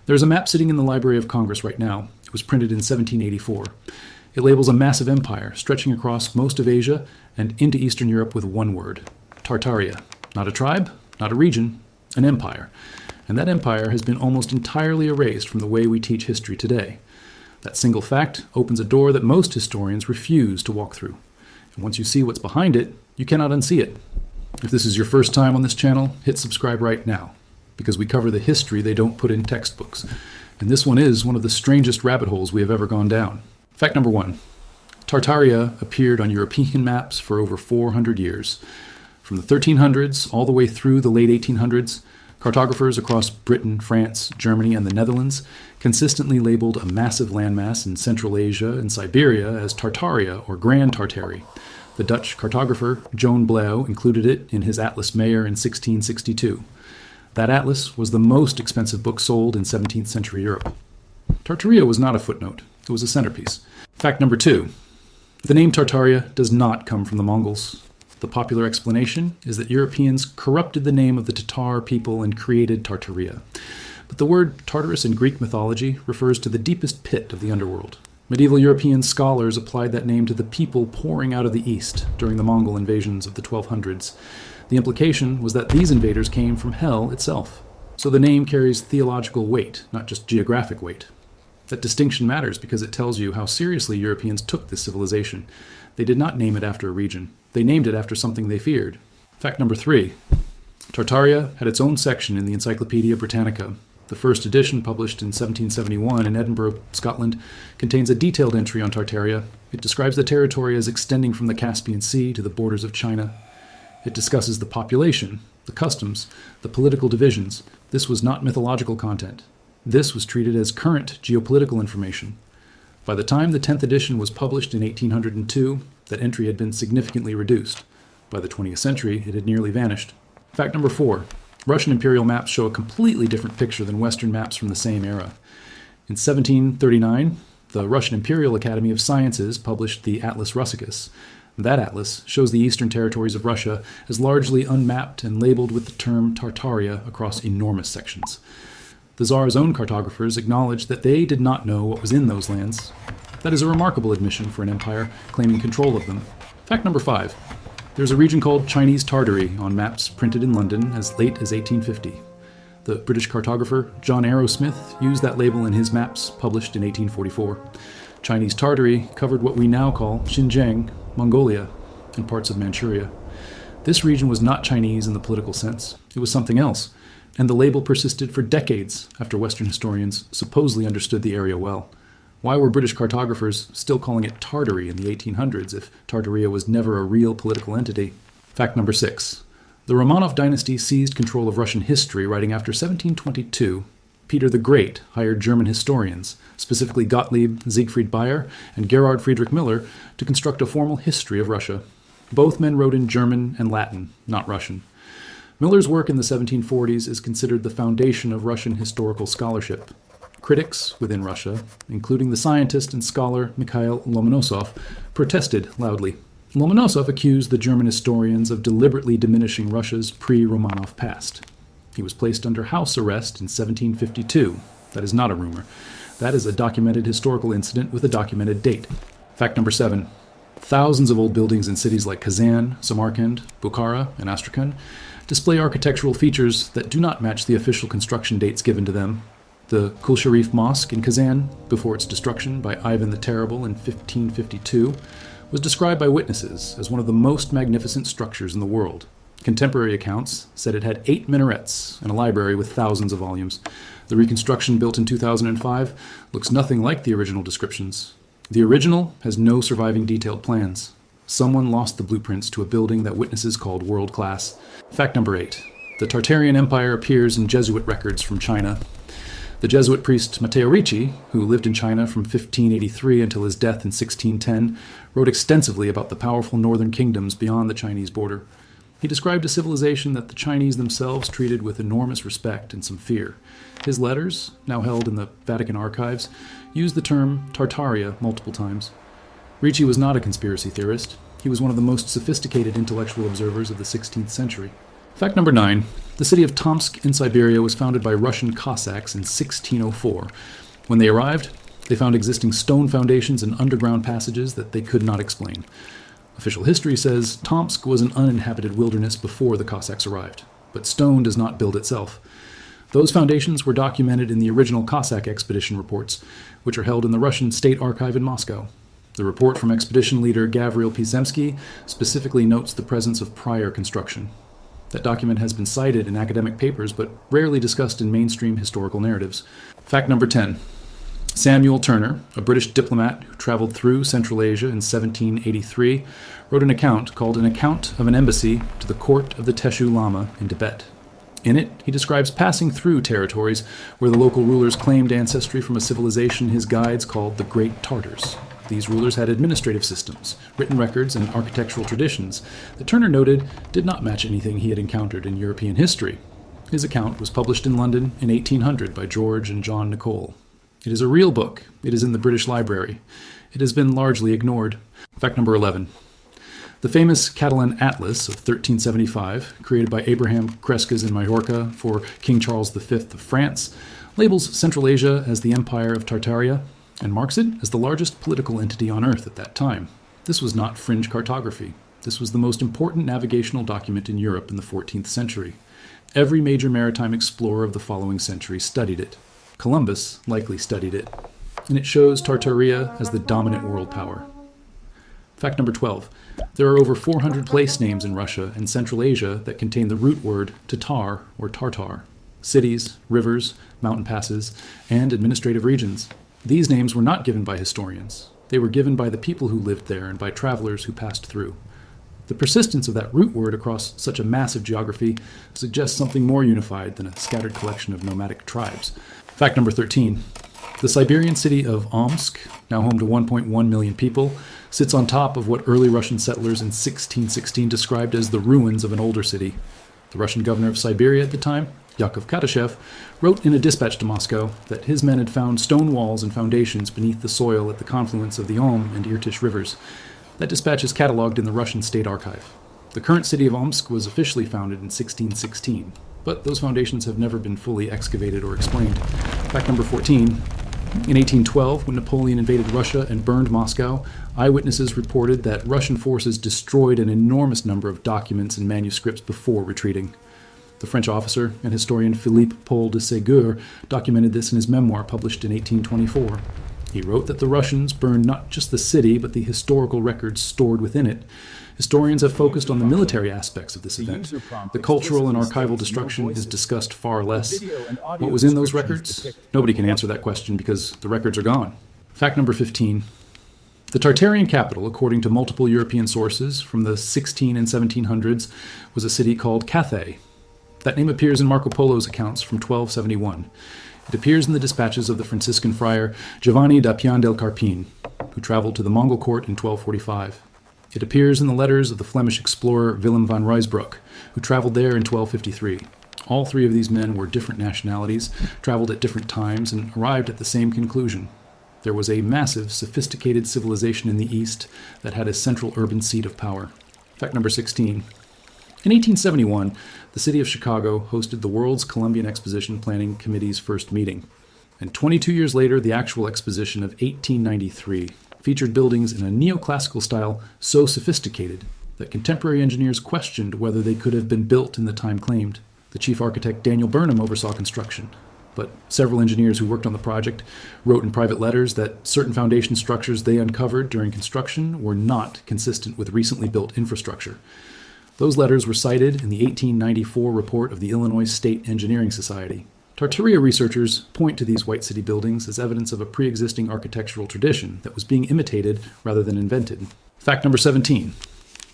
There's a map sitting in the Library of Congress right now. It was printed in 1784. It labels a massive empire stretching across most of Asia and into Eastern Europe with one word: Tartaria. Not a tribe, not a region, an empire. And that empire has been almost entirely erased from the way we teach history today. That single fact opens a door that most historians refuse to walk through. And once you see what's behind it, you cannot unsee it. If this is your first time on this channel, hit subscribe right now, because we cover the history they don't put in textbooks. And this one is one of the strangest rabbit holes we have ever gone down. Fact number 1. Tartaria appeared on European maps for over 400 years. From the 1300s all the way through the late 1800s, cartographers across Britain, France, Germany, and the Netherlands consistently labeled a massive landmass in Central Asia and Siberia as Tartaria or Grand Tartary. The Dutch cartographer Joan Blauw included it in his Atlas Mayer in 1662. That atlas was the most expensive book sold in 17th century Europe. Tartaria was not a footnote, it was a centerpiece. Fact number 2. The name Tartaria does not come from the Mongols. The popular explanation is that Europeans corrupted the name of the Tatar people and created Tartaria. But the word Tartarus in Greek mythology refers to the deepest pit of the underworld. Medieval European scholars applied that name to the people pouring out of the east during the Mongol invasions of the 1200s. The implication was that these invaders came from hell itself. So the name carries theological weight, not just geographic weight. That distinction matters because it tells you how seriously Europeans took this civilization. They did not name it after a region. They named it after something they feared. Fact number 3. Tartaria had its own section in the Encyclopedia Britannica. The first edition, published in 1771 in Edinburgh, Scotland, contains a detailed entry on Tartaria. It describes the territory as extending from the Caspian Sea to the borders of China. It discusses the population, the customs, the political divisions. This was not mythological content. This was treated as current geopolitical information. By the time the 10th edition was published in 1802, that entry had been significantly reduced. By the 20th century, it had nearly vanished. Fact number 4. Russian imperial maps show a completely different picture than Western maps from the same era. In 1739, the Russian Imperial Academy of Sciences published the Atlas Russicus. That atlas shows the eastern territories of Russia as largely unmapped and labeled with the term Tartaria across enormous sections. The Tsar's own cartographers acknowledged that they did not know what was in those lands. That is a remarkable admission for an empire claiming control of them. Fact number 5. There's a region called Chinese Tartary on maps printed in London as late as 1850. The British cartographer John Arrowsmith used that label in his maps published in 1844. Chinese Tartary covered what we now call Xinjiang, Mongolia, and parts of Manchuria. This region was not Chinese in the political sense. It was something else. And the label persisted for decades after Western historians supposedly understood the area well. Why were British cartographers still calling it Tartary in the 1800s if Tartaria was never a real political entity? Fact number 6. The Romanov dynasty seized control of Russian history writing after 1722. Peter the Great hired German historians, specifically Gottlieb Siegfried Bayer and Gerhard Friedrich Miller, to construct a formal history of Russia. Both men wrote in German and Latin, not Russian. Miller's work in the 1740s is considered the foundation of Russian historical scholarship. Critics within Russia, including the scientist and scholar Mikhail Lomonosov, protested loudly. Lomonosov accused the German historians of deliberately diminishing Russia's pre-Romanov past. He was placed under house arrest in 1752. That is not a rumor. That is a documented historical incident with a documented date. Fact number 7. Thousands of old buildings in cities like Kazan, Samarkand, Bukhara, and Astrakhan display architectural features that do not match the official construction dates given to them. The Kul Sharif Mosque in Kazan, before its destruction by Ivan the Terrible in 1552, was described by witnesses as one of the most magnificent structures in the world. Contemporary accounts said it had 8 minarets and a library with thousands of volumes. The reconstruction built in 2005 looks nothing like the original descriptions. The original has no surviving detailed plans. Someone lost the blueprints to a building that witnesses called world-class. Fact number 8. The Tartarian Empire appears in Jesuit records from China. The Jesuit priest Matteo Ricci, who lived in China from 1583 until his death in 1610, wrote extensively about the powerful northern kingdoms beyond the Chinese border. He described a civilization that the Chinese themselves treated with enormous respect and some fear. His letters, now held in the Vatican archives, use the term Tartaria multiple times. Ricci was not a conspiracy theorist. He was one of the most sophisticated intellectual observers of the 16th century. Fact number 9. The city of Tomsk in Siberia was founded by Russian Cossacks in 1604. When they arrived, they found existing stone foundations and underground passages that they could not explain. Official history says Tomsk was an uninhabited wilderness before the Cossacks arrived, but stone does not build itself. Those foundations were documented in the original Cossack expedition reports, which are held in the Russian State Archive in Moscow. The report from expedition leader Gavril Pizemsky specifically notes the presence of prior construction. That document has been cited in academic papers, but rarely discussed in mainstream historical narratives. Fact number 10. Samuel Turner, a British diplomat who traveled through Central Asia in 1783, wrote an account called An Account of an Embassy to the Court of the Teshu Lama in Tibet. In it, he describes passing through territories where the local rulers claimed ancestry from a civilization his guides called the Great Tartars. These rulers had administrative systems, written records, and architectural traditions that Turner noted did not match anything he had encountered in European history. His account was published in London in 1800 by George and John Nicole. It is a real book. It is in the British Library. It has been largely ignored. Fact number 11. The famous Catalan Atlas of 1375, created by Abraham Cresques in Majorca for King Charles V of France, labels Central Asia as the Empire of Tartaria and marks it as the largest political entity on Earth at that time. This was not fringe cartography. This was the most important navigational document in Europe in the 14th century. Every major maritime explorer of the following century studied it. Columbus likely studied it, and it shows Tartaria as the dominant world power. Fact number 12. There are over 400 place names in Russia and Central Asia that contain the root word Tatar or Tartar. Cities, rivers, mountain passes, and administrative regions. These names were not given by historians. They were given by the people who lived there and by travelers who passed through. The persistence of that root word across such a massive geography suggests something more unified than a scattered collection of nomadic tribes. Fact number 13. The Siberian city of Omsk, now home to 1.1 million people, sits on top of what early Russian settlers in 1616 described as the ruins of an older city. The Russian governor of Siberia at the time, Yakov Kadashev, wrote in a dispatch to Moscow that his men had found stone walls and foundations beneath the soil at the confluence of the Om and Irtysh rivers. That dispatch is catalogued in the Russian State Archive. The current city of Omsk was officially founded in 1616, but those foundations have never been fully excavated or explained. Fact number 14. In 1812, when Napoleon invaded Russia and burned Moscow, eyewitnesses reported that Russian forces destroyed an enormous number of documents and manuscripts before retreating. The French officer and historian Philippe Paul de Ségur documented this in his memoir published in 1824. He wrote that the Russians burned not just the city, but the historical records stored within it. Historians have focused on the military aspects of this event. The cultural and archival destruction is discussed far less. What was in those records? Nobody can answer that question because the records are gone. Fact number 15. The Tartarian capital, according to multiple European sources from the 16 and 1700s, was a city called Cathay. That name appears in Marco Polo's accounts from 1271. It appears in the dispatches of the Franciscan friar Giovanni da Pian del Carpin, who traveled to the Mongol court in 1245. It appears in the letters of the Flemish explorer Willem van Rysbroek, who traveled there in 1253. All three of these men were different nationalities, traveled at different times, and arrived at the same conclusion. There was a massive, sophisticated civilization in the East that had a central urban seat of power. Fact number 16. In 1871, the city of Chicago hosted the World's Columbian Exposition Planning Committee's first meeting. And 22 years later, the actual exposition of 1893 featured buildings in a neoclassical style so sophisticated that contemporary engineers questioned whether they could have been built in the time claimed. The chief architect Daniel Burnham oversaw construction, but several engineers who worked on the project wrote in private letters that certain foundation structures they uncovered during construction were not consistent with recently built infrastructure. Those letters were cited in the 1894 report of the Illinois State Engineering Society. Tartaria researchers point to these White City buildings as evidence of a pre-existing architectural tradition that was being imitated rather than invented. Fact number 17.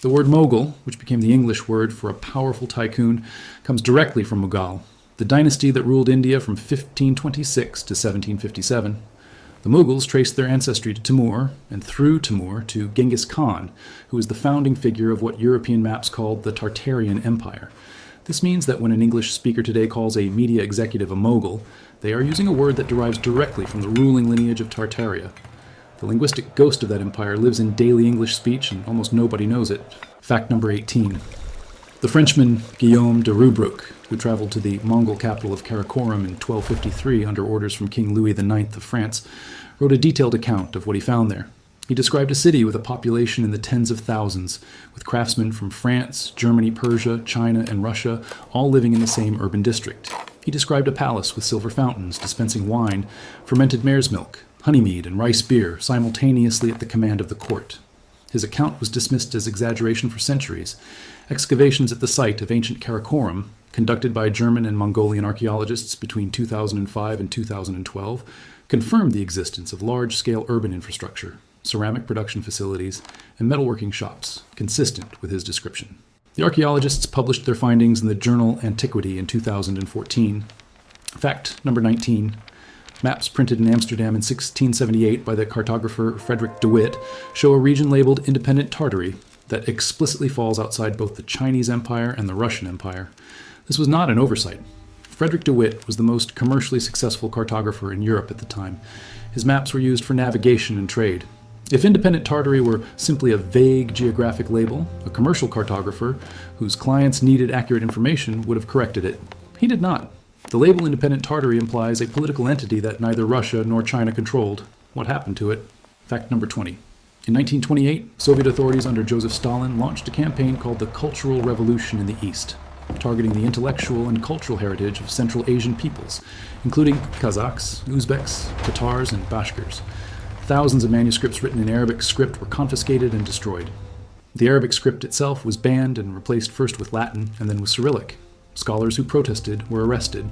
The word Mughal, which became the English word for a powerful tycoon, comes directly from Mughal, the dynasty that ruled India from 1526 to 1757. The Mughals traced their ancestry to Timur, and through Timur to Genghis Khan, who is the founding figure of what European maps called the Tartarian Empire. This means that when an English speaker today calls a media executive a Mughal, they are using a word that derives directly from the ruling lineage of Tartaria. The linguistic ghost of that empire lives in daily English speech, and almost nobody knows it. Fact number 18. The Frenchman Guillaume de Rubruck, who traveled to the Mongol capital of Karakorum in 1253 under orders from King Louis IX of France, wrote a detailed account of what he found there. He described a city with a population in the tens of thousands, with craftsmen from France, Germany, Persia, China, and Russia, all living in the same urban district. He described a palace with silver fountains dispensing wine, fermented mare's milk, honey mead, and rice beer simultaneously at the command of the court. His account was dismissed as exaggeration for centuries. Excavations at the site of ancient Karakorum, conducted by German and Mongolian archaeologists between 2005 and 2012, confirmed the existence of large-scale urban infrastructure, ceramic production facilities, and metalworking shops, consistent with his description. The archaeologists published their findings in the journal Antiquity in 2014. Fact number 19. Maps printed in Amsterdam in 1678 by the cartographer Frederick de Witt show a region labeled Independent Tartary that explicitly falls outside both the Chinese Empire and the Russian Empire. This was not an oversight. Frederick de Witt was the most commercially successful cartographer in Europe at the time. His maps were used for navigation and trade. If Independent Tartary were simply a vague geographic label, a commercial cartographer whose clients needed accurate information would have corrected it. He did not. The label Independent Tartary implies a political entity that neither Russia nor China controlled. What happened to it? Fact number 20. In 1928, Soviet authorities under Joseph Stalin launched a campaign called the Cultural Revolution in the East, targeting the intellectual and cultural heritage of Central Asian peoples, including Kazakhs, Uzbeks, Tatars, and Bashkirs. Thousands of manuscripts written in Arabic script were confiscated and destroyed. The Arabic script itself was banned and replaced first with Latin and then with Cyrillic. Scholars who protested were arrested.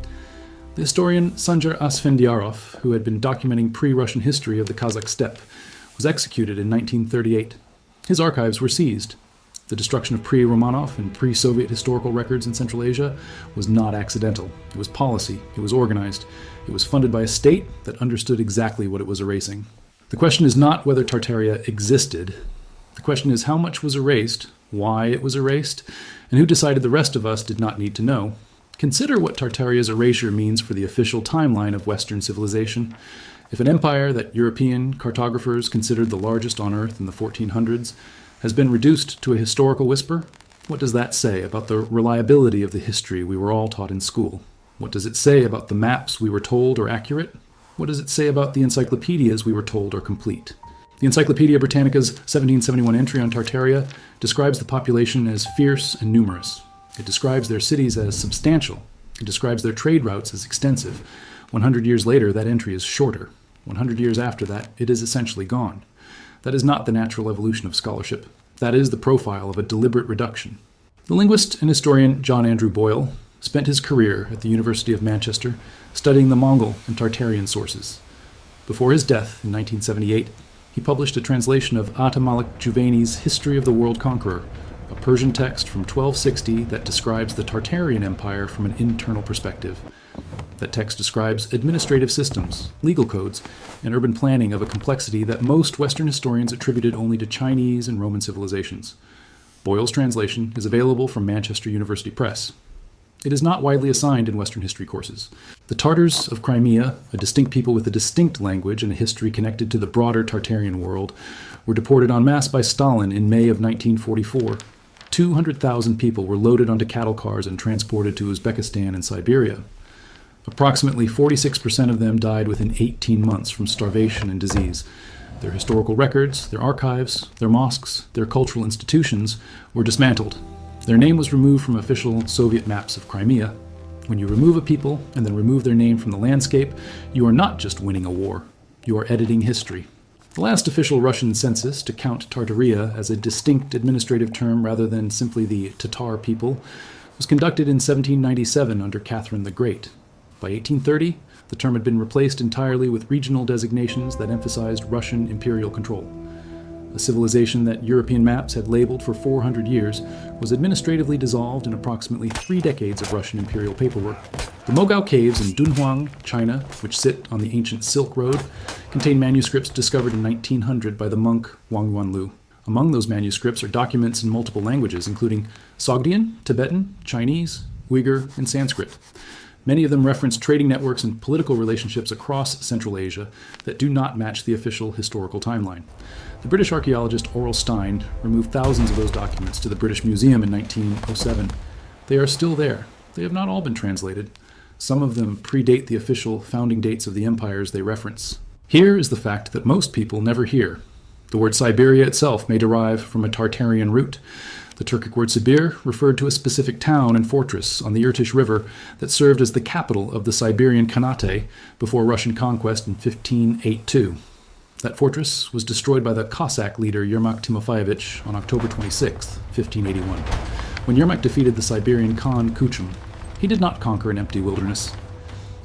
The historian Sanjar Asfendiarov, who had been documenting pre-Russian history of the Kazakh steppe, was executed in 1938. His archives were seized. The destruction of pre-Romanov and pre-Soviet historical records in Central Asia was not accidental. It was policy. It was organized. It was funded by a state that understood exactly what it was erasing. The question is not whether Tartaria existed. The question is how much was erased, why it was erased, and who decided the rest of us did not need to know. Consider what Tartaria's erasure means for the official timeline of Western civilization. If an empire that European cartographers considered the largest on Earth in the 1400s has been reduced to a historical whisper, what does that say about the reliability of the history we were all taught in school? What does it say about the maps we were told are accurate? What does it say about the encyclopedias we were told are complete? The Encyclopedia Britannica's 1771 entry on Tartaria describes the population as fierce and numerous. It describes their cities as substantial. It describes their trade routes as extensive. 100 years later, that entry is shorter. 100 years after that, it is essentially gone. That is not the natural evolution of scholarship. That is the profile of a deliberate reduction. The linguist and historian John Andrew Boyle spent his career at the University of Manchester studying the Mongol and Tartarian sources. Before his death in 1978, he published a translation of Atta Malik Juvayni's History of the World Conqueror, a Persian text from 1260 that describes the Tartarian Empire from an internal perspective. That text describes administrative systems, legal codes, and urban planning of a complexity that most Western historians attributed only to Chinese and Roman civilizations. Boyle's translation is available from Manchester University Press. It is not widely assigned in Western history courses. The Tartars of Crimea, a distinct people with a distinct language and a history connected to the broader Tartarian world, were deported en masse by Stalin in May of 1944. 200,000 people were loaded onto cattle cars and transported to Uzbekistan and Siberia. Approximately 46% of them died within 18 months from starvation and disease. Their historical records, their archives, their mosques, their cultural institutions were dismantled. Their name was removed from official Soviet maps of Crimea. When you remove a people and then remove their name from the landscape, you are not just winning a war, you are editing history. The last official Russian census to count Tartaria as a distinct administrative term rather than simply the Tatar people was conducted in 1797 under Catherine the Great. By 1830, the term had been replaced entirely with regional designations that emphasized Russian imperial control. A civilization that European maps had labeled for 400 years was administratively dissolved in approximately 3 decades of Russian imperial paperwork. The Mogao Caves in Dunhuang, China, which sit on the ancient Silk Road, contain manuscripts discovered in 1900 by the monk Wang Yuanlu. Among those manuscripts are documents in multiple languages, including Sogdian, Tibetan, Chinese, Uyghur, and Sanskrit. Many of them reference trading networks and political relationships across Central Asia that do not match the official historical timeline. The British archaeologist Aurel Stein removed thousands of those documents to the British Museum in 1907. They are still there. They have not all been translated. Some of them predate the official founding dates of the empires they reference. Here is the fact that most people never hear. The word Siberia itself may derive from a Tartarian root. The Turkic word Sibir referred to a specific town and fortress on the Irtysh River that served as the capital of the Siberian Khanate before Russian conquest in 1582. That fortress was destroyed by the Cossack leader Yermak Timofeyevich on October 26, 1581. When Yermak defeated the Siberian Khan Kuchum, he did not conquer an empty wilderness.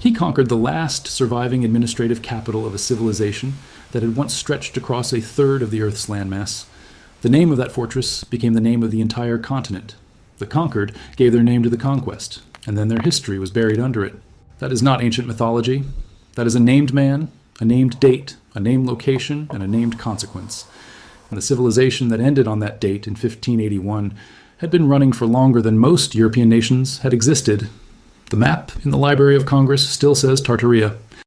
He conquered the last surviving administrative capital of a civilization that had once stretched across a third of the Earth's landmass. The name of that fortress became the name of the entire continent. The conquered gave their name to the conquest, and then their history was buried under it. That is not ancient mythology. That is a named man, a named date, a named location, and a named consequence. And the civilization that ended on that date in 1581 had been running for longer than most European nations had existed. The map in the Library of Congress still says Tartaria.